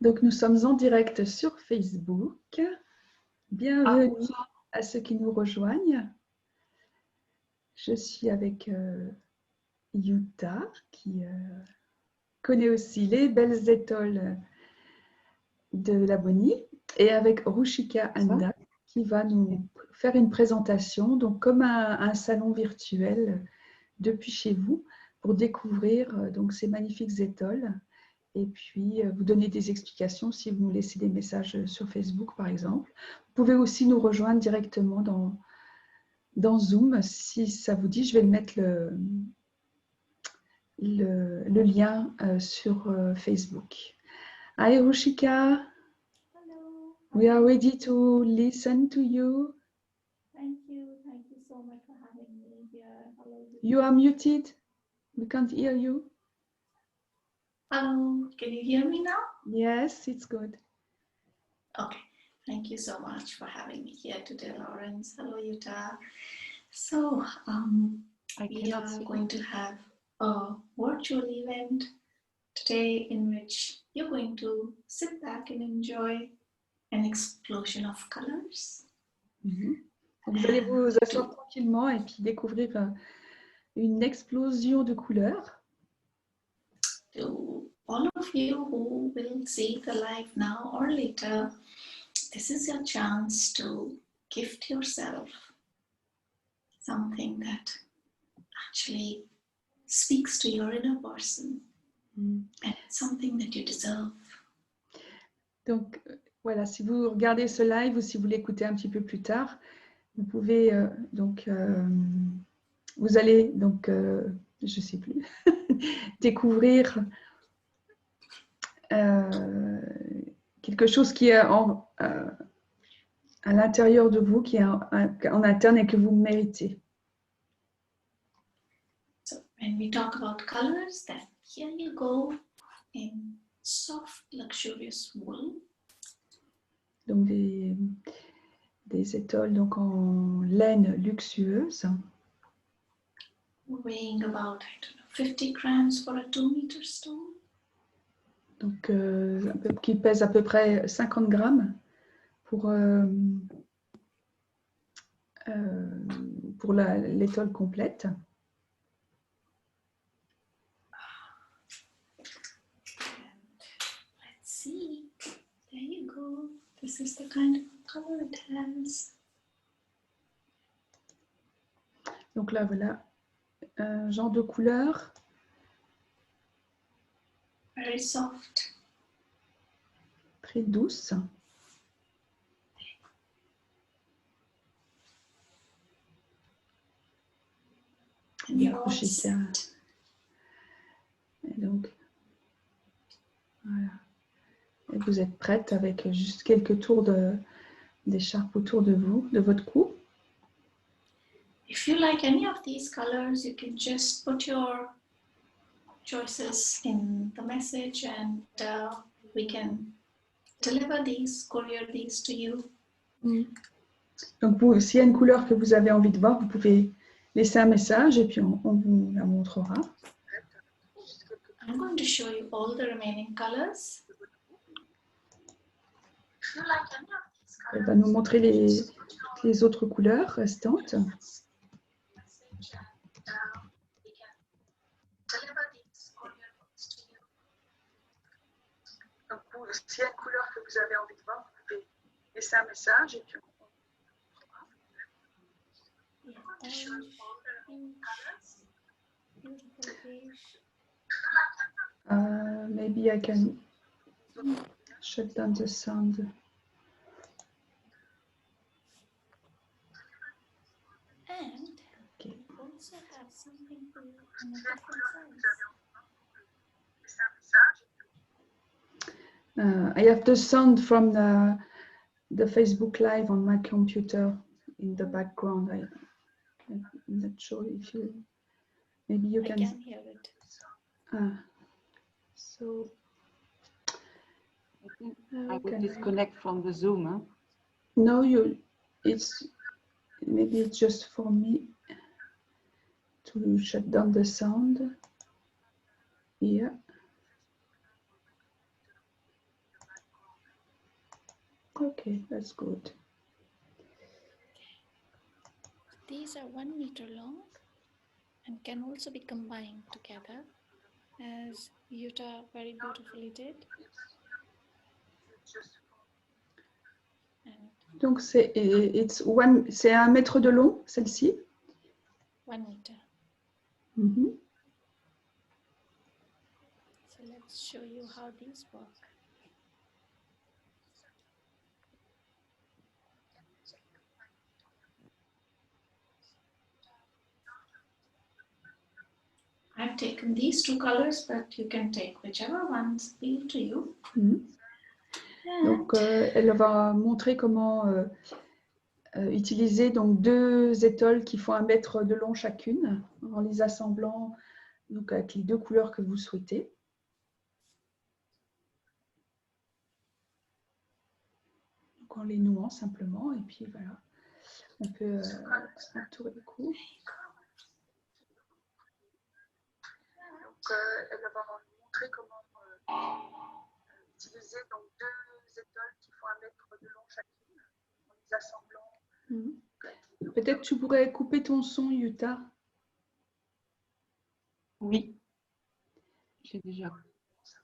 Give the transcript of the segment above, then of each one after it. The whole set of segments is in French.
Donc, nous sommes en direct sur Facebook. Bienvenue à ceux qui nous rejoignent. Je suis avec Yuta, qui connaît aussi les belles étoiles de Labonie, et avec Ruchika Anda, qui va nous faire une présentation, donc comme un salon virtuel depuis chez vous, pour découvrir donc ces magnifiques étoiles. Et puis, vous donner des explications si vous nous laissez des messages sur Facebook, par exemple. Vous pouvez aussi nous rejoindre directement dans Zoom. Si ça vous dit, je vais mettre le lien sur Facebook. Hi, Ruchika. Hello. We are ready to listen to you. Thank you. Thank you so much for having me here. Hello. You are muted. We can't hear you. Hello. Can you hear me now? Yes, it's good. Okay. Thank you so much for having me here today, Lawrence. Hello, Yuta. So, we are going to have a virtual event today in which you're going to sit back and enjoy an explosion of colors. Vous allez vous asseoir tranquillement et puis découvrir une explosion de couleurs. To all of you who will see the live now or later, this is your chance to gift yourself something that actually speaks to your inner person and it's something that you deserve. Donc voilà, si vous regardez ce live ou si vous l'écoutez un petit peu plus tard, vous pouvez vous allez donc je sais plus découvrir quelque chose qui est à l'intérieur de vous, qui est en interne et que vous méritez. So when we talk about colors, then here you go in soft, luxurious wool. Donc des étoiles donc en laine luxueuse. Weighing about, I don't know, 50 grams for a 2-meter stone. Donc qui pèse à peu près 50 grammes pour l'étole complète. Let's see. There you go. This is the kind of color it has. Donc là, voilà un genre de couleur. Very soft. Très douce. And you're all set. Et donc, voilà. Et vous êtes prête avec juste quelques tours d'écharpe autour de vous, de votre cou. If you like any of these colors, you can just put your choices in the message and we can deliver these, courier these to you. Donc, s'il y a une couleur que vous avez envie de voir, vous pouvez laisser un message et puis on vous la montrera. I'm going to show you all the remaining colors. If you like any of these colors, Elle va nous montrer les autres couleurs restantes. Donc, s'il y a une couleur que vous avez envie de voir, vous pouvez laisser un message et puis on maybe I can shut down the sound. And Okay. we also have something for you in a different size. I have the sound from the Facebook Live on my computer in the background. I'm not sure if you, maybe you can. I can hear it. So I would disconnect from the Zoom. Huh? No, maybe it's just for me to shut down the sound here. Okay, that's good. These are 1 meter long and can also be combined together, as Yuta very beautifully did. And donc c'est 1 mètre de long, celle-ci. 1 meter. Mm-hmm. So let's show you how these work. I've taken these 2 colors, but you can take whichever ones appeal to you. Mm-hmm. Donc, elle va montrer comment utiliser donc 2 étoiles qui font 1 mètre de long chacune, en les assemblant donc, avec les 2 couleurs que vous souhaitez. Donc, en les nouant simplement, et puis voilà, on peut entourer le cou. Donc, elle va montrer comment utiliser donc 2 étoiles qui font 1 mètre de long chacune, en les assemblant. Mm-hmm. Peut-être tu pourrais couper ton son, Yuta. Oui. J'ai déjà.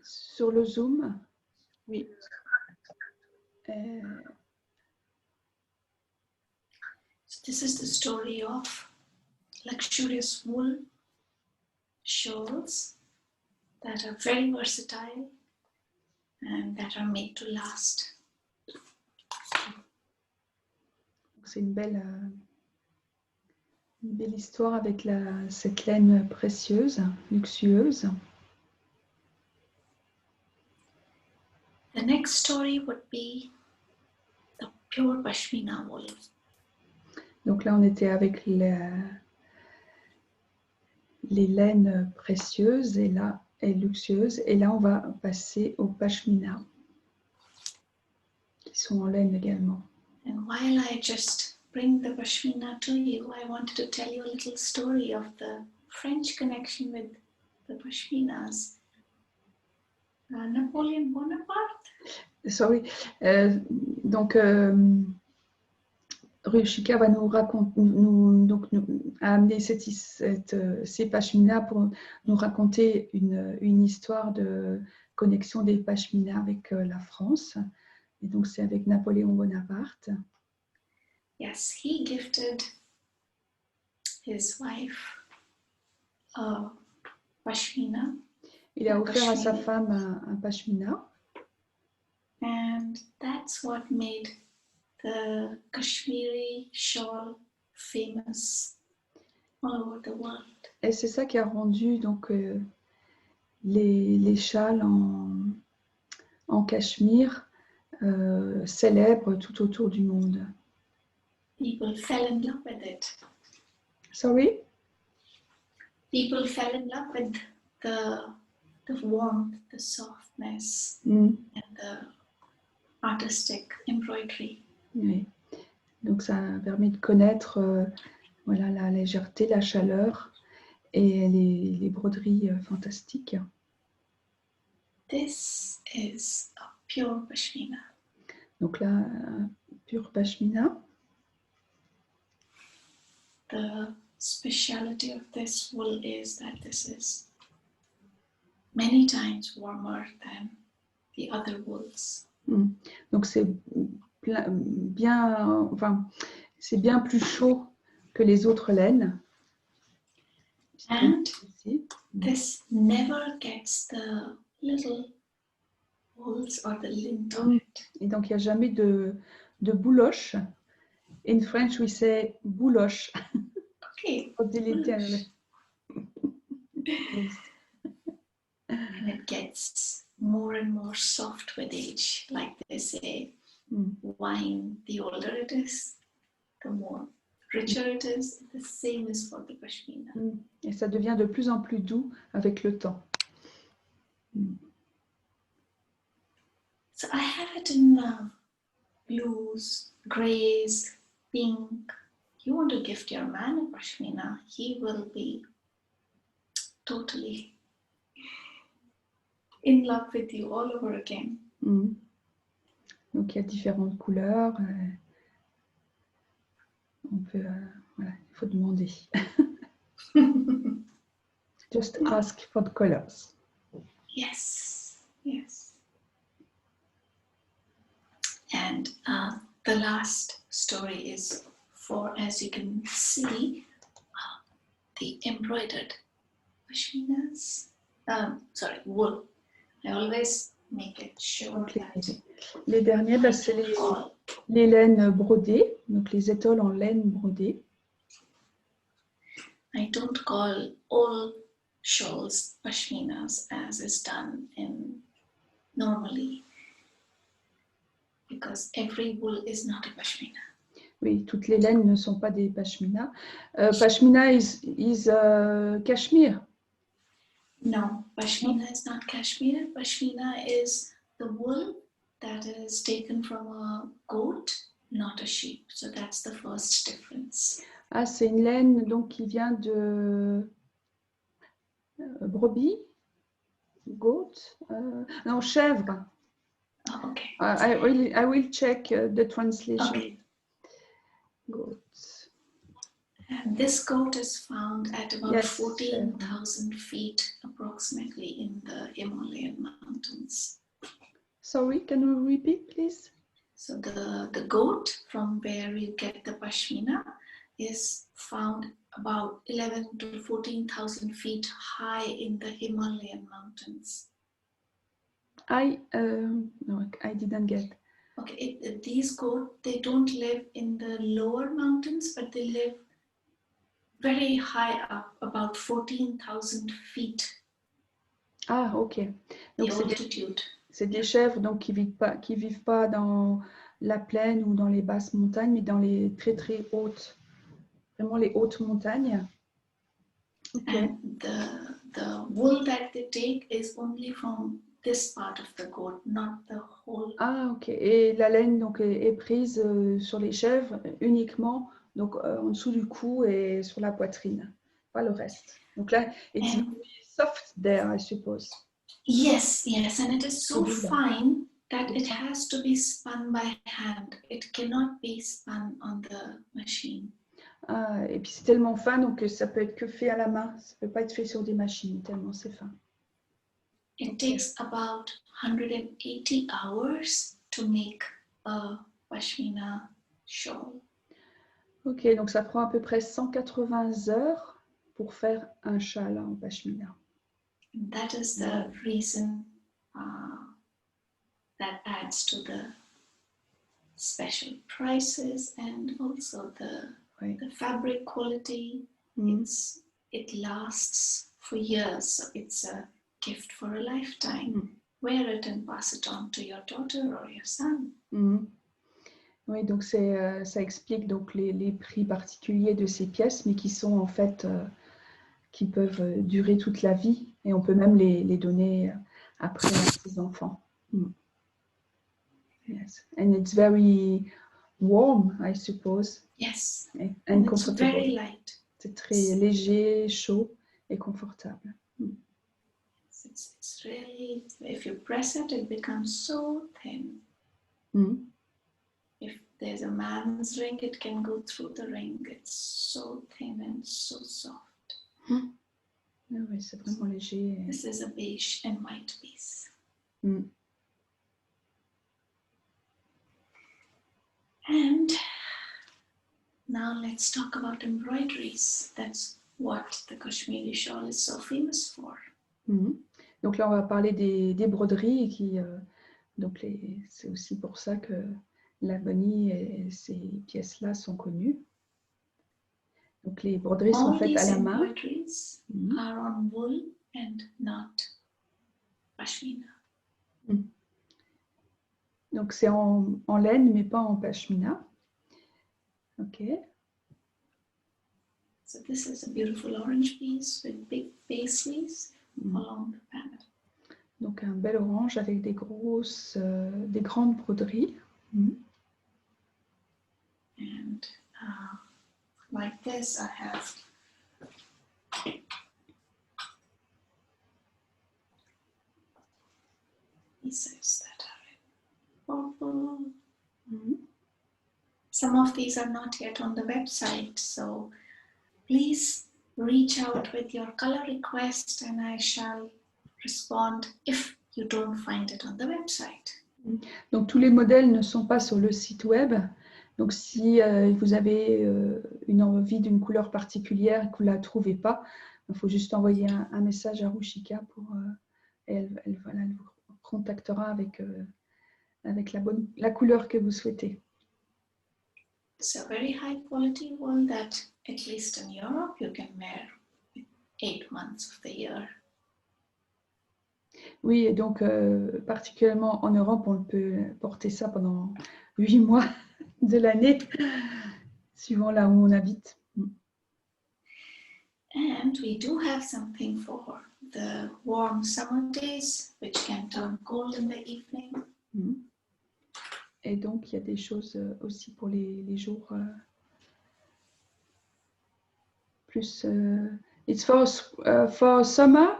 Sur le Zoom. Oui. So this is the story of luxurious wool shawls that are very versatile and that are made to last. C'est une belle histoire avec cette laine précieuse, luxueuse. The next story would be the pure Pashmina wool. Donc là, on était avec les laines précieuses et luxueuses. Et là, on va passer au Pashmina, qui sont en laine également. And while I just bring the Pashmina to you, I wanted to tell you a little story of the French connection with the Pashminas. Napoleon Bonaparte. Sorry. Donc, Ruchika va nous raconter, a amené ces pashminas pour nous raconter une histoire de connexion des pashminas avec la France. Et donc, c'est avec Napoléon Bonaparte. Yes, he gifted his wife a pashmina. Il a offert à sa femme un pashmina. And that's what made the Kashmiri shawl famous all over the world. Et c'est ça qui a rendu donc les châles en Cachemire célèbres tout autour du monde. People fell in love with it. Sorry? People fell in love with the warmth, the softness, and the artistic embroidery. Oui. Donc ça permet de connaître voilà, la légèreté, la chaleur et les broderies fantastiques. This is a pure Pashmina. Donc là, pure Pashmina. The speciality of this wool is that this is many times warmer than the other wools. Donc c'est bien plus chaud que les autres laines. And this never gets the little holes or the lint on it. Et donc il n'y a jamais de bouloche. In French we say bouloche. Okay. And it gets more and more soft with age, like they say. Wine, the older it is, the more richer it is. The same is for the Pashmina. Et ça devient de plus en plus doux avec le temps. So I have it in blues, grays, pink. You want to gift your man a Pashmina, he will be totally in love with you all over again. Donc Donc, il y a différentes couleurs. On peut, voilà, il faut demander. Just ask for the colors. Yes, yes. And the last story is for, as you can see, the embroidered pashminas. Sorry, wool. I always make it sure Donc, that les derniers, bah, c'est les laines brodées, donc les étoiles en laine brodée. I don't call all shawls pashminas as is done in normally, because every wool is not a pashmina. Oui, toutes les laines ne sont pas des pashminas. Pashmina is cashmere. No, pashmina is not cashmere. Pashmina is the wool that is taken from a goat, not a sheep. So that's the first difference. Ah, c'est une laine donc qui vient de brebis, goat, non, chèvre. Oh, okay. I will check the translation. Okay. Goat. And this goat is found at about 14,000 feet approximately in the Himalayan mountains. Sorry, can you repeat, please? So the goat from where you get the pashmina is found about 11 to 14,000 feet high in the Himalayan mountains. No, I didn't get. Okay, these goats, they don't live in the lower mountains, but they live very high up, about 14,000 feet. Ah, ok. Donc c'est des chèvres donc qui vivent pas dans la plaine ou dans les basses montagnes, mais dans les très très hautes, vraiment les hautes montagnes. Okay. And the wool that they take is only from this part of the goat, not the whole. Ah, ok. Et la laine donc est prise sur les chèvres uniquement donc en dessous du cou et sur la poitrine, pas le reste. Donc là, it's soft there, I suppose. Yes, yes, and it is so fine that it has to be spun by hand. It cannot be spun on the machine. Ah, et puis c'est tellement fin donc ça peut être que fait à la main, ça peut pas être fait sur des machines tellement c'est fin. It takes about 180 hours to make a pashmina shawl. Ok, donc ça prend à peu près 180 heures pour faire un châle en pashmina. That is the reason that adds to the special prices and also the fabric quality. It lasts for years, so it's a gift for a lifetime. Wear it and pass it on to your daughter or your son. Oui, donc ça explique donc les prix particuliers de ces pièces, mais qui sont en fait qui peuvent durer toute la vie et on peut même les donner après à ses enfants. Yes, and it's very warm, I suppose. Yes, and it's very light. C'est très léger, chaud et confortable. It's really, if you press it, it becomes so thin. If there's a man's ring, it can go through the ring. It's so thin and so soft. Oui, c'est vraiment léger. This is a beige and white piece. And now let's talk about embroideries. That's what the Kashmiri shawl is so famous for. Donc là, on va parler des broderies qui, donc c'est aussi pour ça que l'Agonie et ces pièces-là sont connues. Donc les broderies sont faites à la main. All these embroideries are on wool and not pashmina. Donc c'est en laine mais pas en pashmina. Ok. So this is a beautiful orange piece with big paisleys along the panel. Donc un bel orange avec des grandes broderies. And like this, I have pieces that are in purple So some of these are not yet on the website. So please reach out with your color request and I shall respond if you don't find it on the website. Donc tous les modèles ne sont pas sur le site web. Donc si vous avez une envie d'une couleur particulière et que vous ne la trouvez pas, il faut juste envoyer un message à Ruchika et elle vous contactera avec la couleur que vous souhaitez. It's a very high quality wool that at least in Europe you can wear 8 months of the year. Oui, et donc particulièrement en Europe, on peut porter ça pendant 8 mois de l'année, suivant là où on habite. And we do have something for the warm summer days, which can turn cold in the evening. Et donc, il y a des choses aussi pour les jours plus... it's for summer?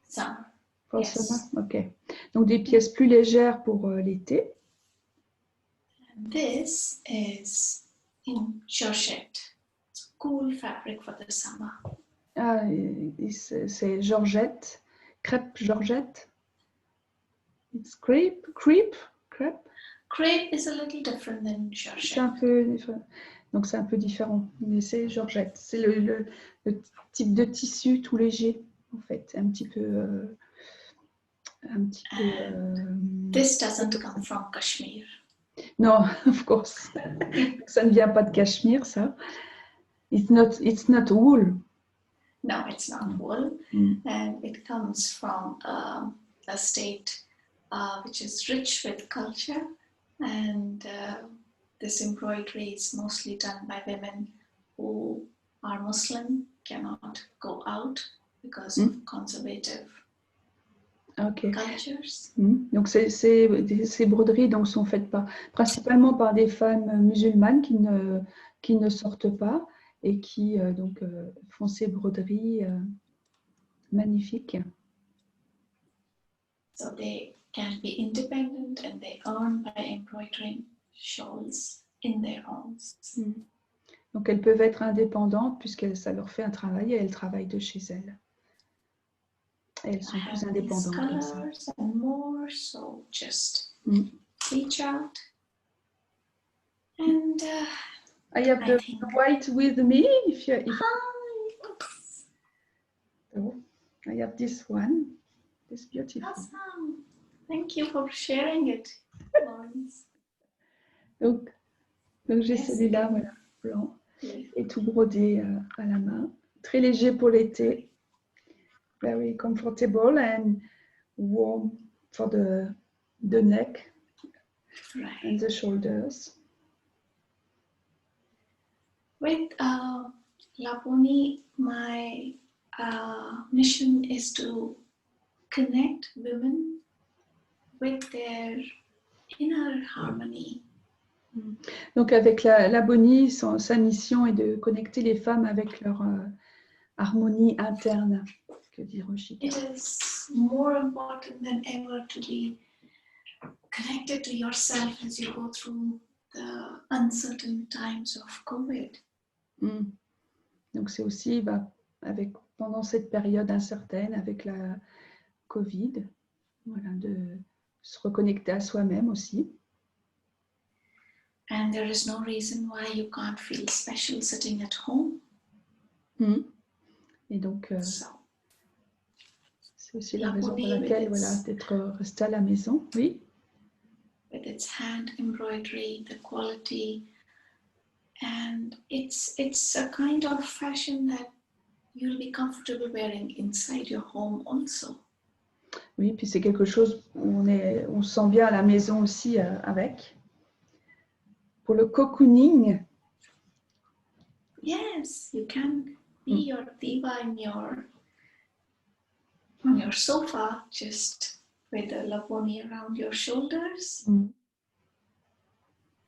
Summer. For Yes. summer, ok. Donc, des pièces plus légères pour l'été. And this is in Georgette. It's cool fabric for the summer. Ah, c'est Georgette, crêpe Georgette. It's crepe. Crepe is a little different than Georgette. C'est un peu différent. Donc c'est un peu différent, mais c'est Georgette. C'est le type de tissu tout léger, en fait, un petit peu. This doesn't come from Kashmir. Non, of course. Ça ne vient pas de Cachemire, ça. It's not wool. No, it's not wool, and it comes from a state which is rich with culture, and this embroidery is mostly done by women who are Muslim, cannot go out because of conservative cultures. Donc ces broderies donc, sont faites principalement par des femmes musulmanes qui ne sortent pas et qui font ces broderies magnifiques. So they can be independent and they earn by embroidering shawls in their homes. Donc elles peuvent être indépendantes puisque ça leur fait un travail et elles travaillent de chez elles. Et elles sont plus indépendantes comme ça. And more, so just reach out. And I have the white with me. So I have this one. This beautiful. Awesome. Thank you for sharing it, Lawrence. Donc j'ai celui-là, voilà, blanc, et tout brodé à la main. Très léger pour l'été. Very comfortable and warm for the neck and the shoulders. With Laponi, my mission is to connect women with their inner harmony. Donc avec la Bonnie, sa mission est de connecter les femmes avec leur harmonie interne, que dit Ruchika. It is more important than ever to be connected to yourself as you go through the uncertain times of COVID. Donc c'est aussi pendant cette période incertaine avec la Covid, voilà, de se reconnecter à soi-même aussi. And there is no reason why you can't feel special sitting at home. Et donc c'est aussi la raison pour laquelle d'être resté à la maison. Oui. With its hand embroidery, the quality, and it's a kind of fashion that you'll be comfortable wearing inside your home also. Oui, puis c'est quelque chose où on se sent bien à la maison aussi avec. Pour le cocooning. Yes, you can be your diva on your sofa, just with a laponi around your shoulders,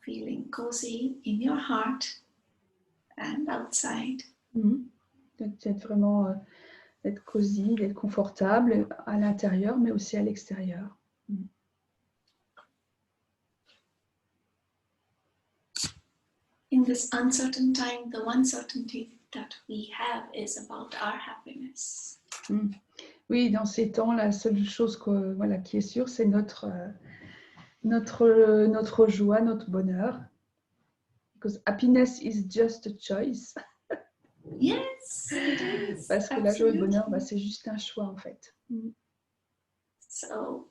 feeling cozy in your heart and outside. D'être vraiment d'être cosy, d'être confortable à l'intérieur, mais aussi à l'extérieur. this uncertain time, the one certainty that we have is about our happiness. Oui, dans ces temps, la seule chose voilà, qui est sûre, c'est notre joie, notre bonheur. Because happiness is just a choice. Yes, it is. Parce que la joie et le bonheur, c'est juste un choix en fait. So,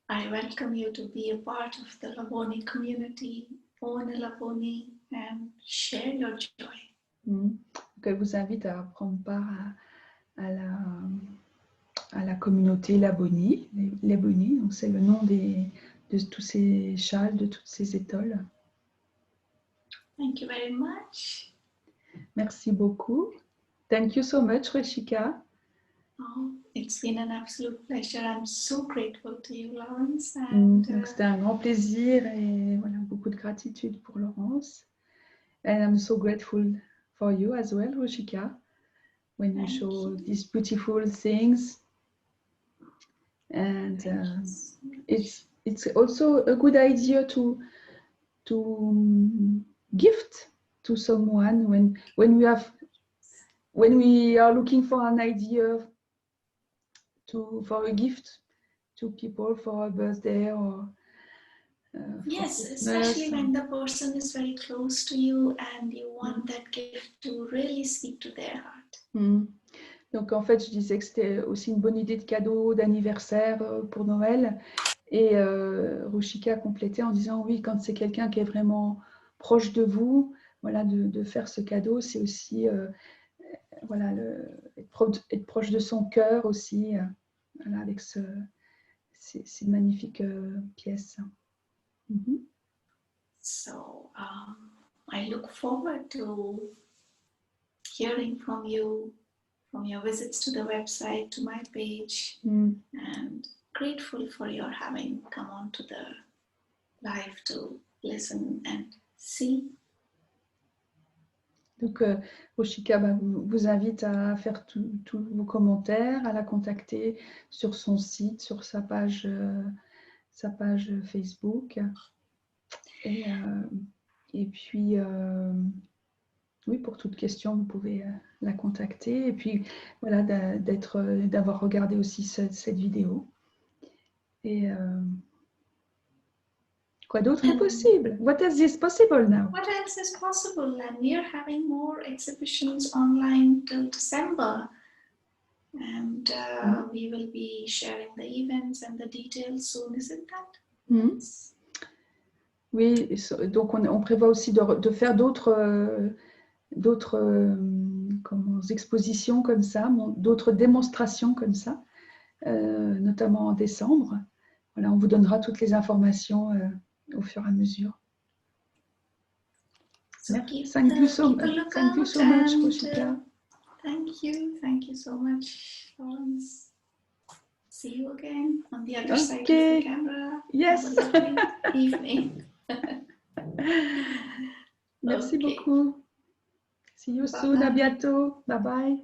I welcome you to be a part of the Laboni community, own a Laboni, and share your joy. Donc, elle vous invite à prendre part à la communauté Laboni. Laboni, donc c'est le nom de tous ces châles, de toutes ces étoiles. Thank you very much. Merci beaucoup. Thank you so much, Rishika. Oh, it's been an absolute pleasure. I'm so grateful to you, Lawrence. Donc c'était un grand plaisir et voilà, beaucoup de gratitude pour Laurence. And I'm so grateful for you as well, Rishika, when you show these beautiful things. And it's also a good idea to gift to someone when we are looking for an idea for a gift to people for a birthday or yes, especially when the person is very close to you and you want that gift to really speak to their heart. Donc en fait, je disais que c'était aussi une bonne idée de cadeau d'anniversaire pour Noël. Et Ruchika a complété en disant oui, quand c'est quelqu'un qui est vraiment proche de vous, voilà, de faire ce cadeau, c'est aussi voilà, être proche de son cœur aussi, voilà, avec ces magnifiques pièces. So I look forward to hearing from you, from your visits to the website, to my page, and grateful for your having come on to the live to listen and see. Donc, Ruchika vous invite à faire tous vos commentaires, à la contacter sur son site, sur sa page Facebook. Et puis, oui, pour toute question, vous pouvez la contacter. Et puis, voilà, d'avoir regardé aussi cette vidéo. Et quoi d'autre est possible? What else is possible now? What else is possible? And we are having more exhibitions online till December. And we will be sharing the events and the details soon, isn't that? Oui, donc on prévoit aussi de faire d'autres expositions comme ça, d'autres démonstrations comme ça, notamment en décembre. Voilà, on vous donnera toutes les informations au fur et à mesure. Thank you so much, Ruchika. Thank you so much, Lawrence. See you again on the other side of the camera. Yes. Have a lovely evening. Merci beaucoup. See you soon. À bientôt. Bye bye.